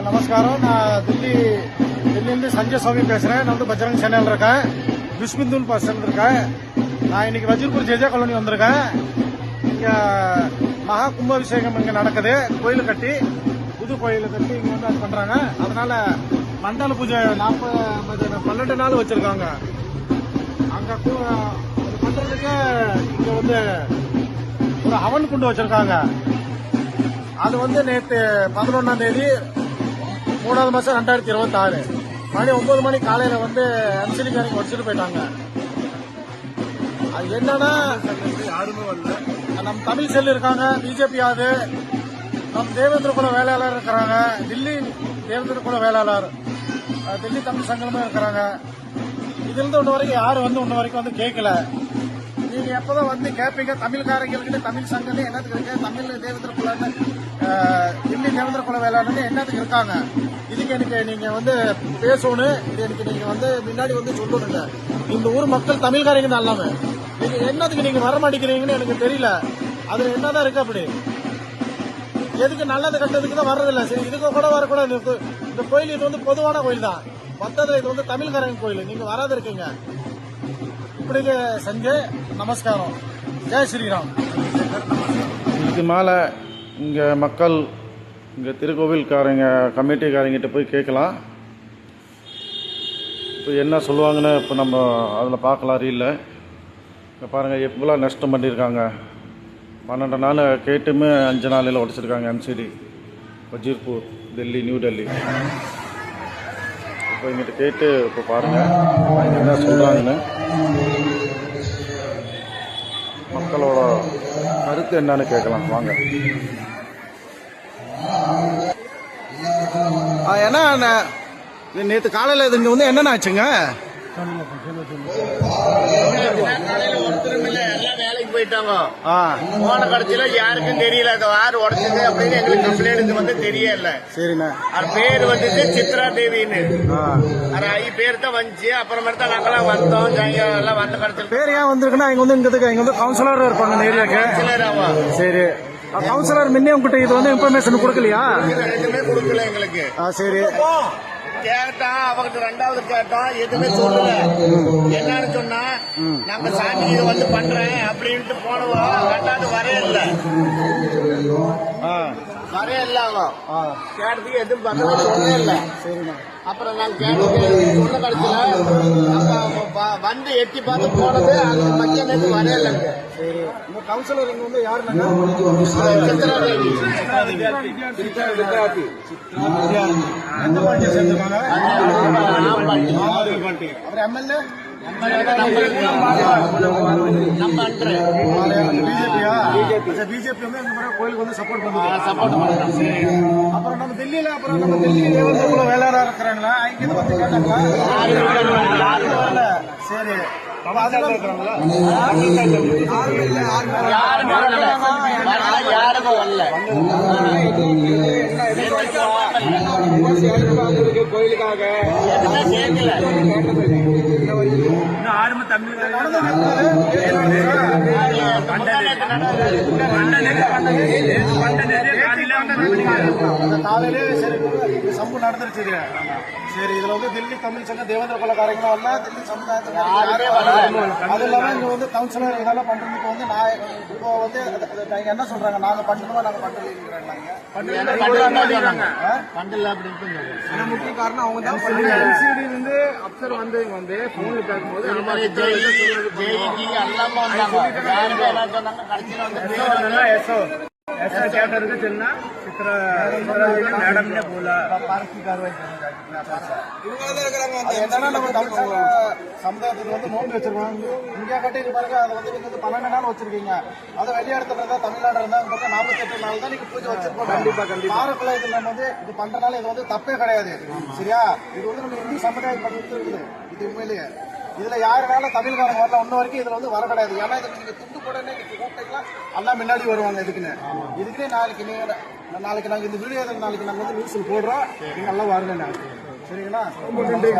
நமஸ்காரம். நான் டெல்லியிலிருந்து சஞ்சய் சுவாமி பேசுறேன். நான் வந்து பஜ்ரங் சேனல் இருக்கேன், விஸ்மிந்துல் பர்சன் இருக்கேன். நான் இன்னைக்கு வஜ்ர்பூர் ஜெஜா காலனி வந்திருக்கேன். இங்க மகா கும்பாபிஷேகம் இங்க நடக்குது. கோயில் கட்டி, புது கோயில் கட்டி இங்க வந்து அது பண்றாங்க. அதனால மண்டல பூஜை 12 நாள் வச்சிருக்காங்க. அங்க பண்றதுக்கு இங்க வந்து ஒரு ஹவன் குண்டு வச்சிருக்காங்க. அது வந்து நேற்று 11ஆம் தேதி 3வது மாசம் 2026 மணி 9 மணி காலையில வந்து எம்சிலிக்காரங்க வச்சுட்டு போயிட்டாங்க. அது என்னன்னா, யாருமே வரல. நம்ம தமிழ் செல் இருக்காங்க, பிஜேபி ஆகுது, நம்ம தேவேந்திர குல வேளாளர் இருக்கிறாங்க, டெல்லி தேவேந்திர குல வேளாளர், டெல்லி தமிழ் சங்கமே இருக்கிறாங்க. இதுல இருந்து ஒன்று வரைக்கும் யாரும் வந்து ஒன்று வரைக்கும் வந்து கேட்கல. நீங்க எப்பதான் வந்து கேட்பீங்க? தமிழ்காரங்களுக்கு தமிழ் சங்கம் என்னத்துக்கு இருக்கு, தமிழ் தேவேந்திர குல டெல்லி தேவேந்திர குல வேளாளர் என்னத்துக்கு இருக்காங்க? இதுக்கு எனக்கு நீங்க வந்து பேசணும். இது எனக்கு நீங்க வந்து முன்னாடி வந்து சொல்லணுங்க. இந்த ஊர் மக்கள் தமிழ்காரங்க தான் எல்லாமே. நீங்க என்னத்துக்கு நீங்க வர மாட்டேங்கிறீங்கன்னு எனக்கு தெரியல. அதுல என்னதான் இருக்கு? அப்படி எதுக்கு நல்லது கட்டதுக்கு தான் வர்றதில்ல. சரி, இதுக்கு கூட வரக்கூடாது. இந்த கோயில் இது வந்து பொதுவான கோயில் தான். மொத்தத்தில் இது வந்து தமிழ்காரங்க கோயில். நீங்க வராது இருக்கீங்க. இப்படிங்க சஞ்சய். நமஸ்காரம். ஜெய் ஸ்ரீராம். இதுக்கு மேலே இங்கே மக்கள், இங்கே திருக்கோவில்காரங்க கமிட்டிக்காரங்கிட்ட போய் கேட்கலாம். இப்போ என்ன சொல்லுவாங்கன்னு இப்போ நம்ம அதில் பார்க்கலாம். ரீலில் இப்போ பாருங்கள் எவ்வளோ நஷ்டம் பண்ணியிருக்காங்க. 12 நாள் கேட்டுமே 5 நாளில் உடச்சிருக்காங்க. MCD Wazirpur, Delhi, new Delhi. இப்போ இங்கிட்ட கேட்டு இப்போ பாருங்கள் என்ன சொல்கிறாங்கன்னு, மக்களோட கருத்து என்னன்னு கேட்கலாம். வாங்க. என்ன நேற்று காலையில் இது இங்கே வந்து என்னென்ன ஆச்சுங்க? வேலைக்கு போயிட்டாங்க. போன கடைசியில யாருக்கும் தெரியல அது யாரு உடச்சது அப்படின்னு எங்களுக்கு கம்ப்ளைண்ட் வந்து தெரியல. சரிண்ணா. அது பேர் வந்துட்டு சித்ரா தேவின்னு அது பேர் தான் வந்துச்சு. அப்புறமேட்டு தான் நாங்கெல்லாம் வந்தோம். எல்லாம் வந்த கடைசியில் பேர் ஏன் வந்திருக்குன்னா, இங்க வந்து கவுன்சிலர் இருப்பாங்க இந்த ஏரியாக்கு. சரி, கவுன்சிலர் முன்னே உங்ககிட்ட இது வந்து இன்ஃபர்மேஷன் கொடுக்கலையா? எதுவுமே கொடுக்கல எங்களுக்கு. சரி, கேட்டா அவங்க 2வது கேட்டோம், எதுவுமே சொல்லல. என்னன்னு சொன்னா, நாங்க சாமி இதை வந்து பண்றேன் அப்படின்ட்டு போனோம். 2வது வரே இல்ல. கேட்டதுக்கு எதுவும் பண்ணவே இல்ல. அப்புறம் நாங்க கேட்டதுக்கு சொன்ன கடைசியில வந்து எட்டி பார்த்து போனது அங்க மத்திய நேரத்து வரே இல்லைங்க. கவுன்சிலர் இங்க வந்து யாருன்னா பிஜேபி வந்து கோயிலுக்கு வந்து சப்போர்ட் பண்ணுவாங்க. அப்புறம் நம்ம டெல்லியில வேளாளா இருக்கிறாங்களா? இங்க வந்து கேட்டாங்களா? சரி, கோயிலுக்காக ஆரம்ப தமிழ் காலையிலே சரி சம்பு நடந்துருச்சு. சரி, இதுல வந்து டெல்லி தமிழ் சங்கம் தேவேந்திர குலக்காரங்களும் வரல, டெல்லி சமுதாயத்துக்கு அது இல்லாம இங்க வந்து கவுன்சிலர் இதெல்லாம் பண்றதுக்கு வந்து நான் இப்போ வந்து என்ன சொல்றாங்க, நாங்க பண்ணணுமா நாங்க முக்கிய காரணம் அவங்க தான் எல்சிடி இருந்து அப்சர் வந்து போன்ல பேசும்போது ऐसा क्या करके चलना मैडम ने बोला पार्क की कार्रवाई என்னன்னா, நம்ம தமிழ் சமுதாயத்துக்கு வந்து நோன்பு வச்சிருக்கோம். இந்தியா கட்டி பாருங்க, அதை வந்து நீங்க 12 நாள் வச்சிருக்கீங்க. அதை வெளியிடத்துல தமிழ்நாடு இருந்தா 48 நாள் தான் நீங்க பூஜை வச்சிருக்கோம். கண்டிப்பா பாருக்குள்ள இது நம்ம வந்து இது பண்றதுனால இது வந்து தப்பே கிடையாது. சரியா? இது வந்து நம்ம இந்து சமுதாயம் பண்ணிட்டு இருக்குது. இது உண்மையிலேயே இதுல யாருனாலும் தமிழ்காரங்க வரல ஒன்னும் வரைக்கும் இதுல வந்து வர கிடையாது. ஏன்னா இதுல நீங்க துண்டு கூட கூப்பிட்டீங்கன்னா எல்லாம் முன்னாடி வருவாங்க. இதுக்குன்னே நாளைக்கு நாங்க இந்த வீடியோ நாளைக்கு நாங்க வந்து நியூஸ்ல போடுறோம். நீங்க எல்லாம் வாருங்க. சரிங்களா? ரொம்ப நன்றி.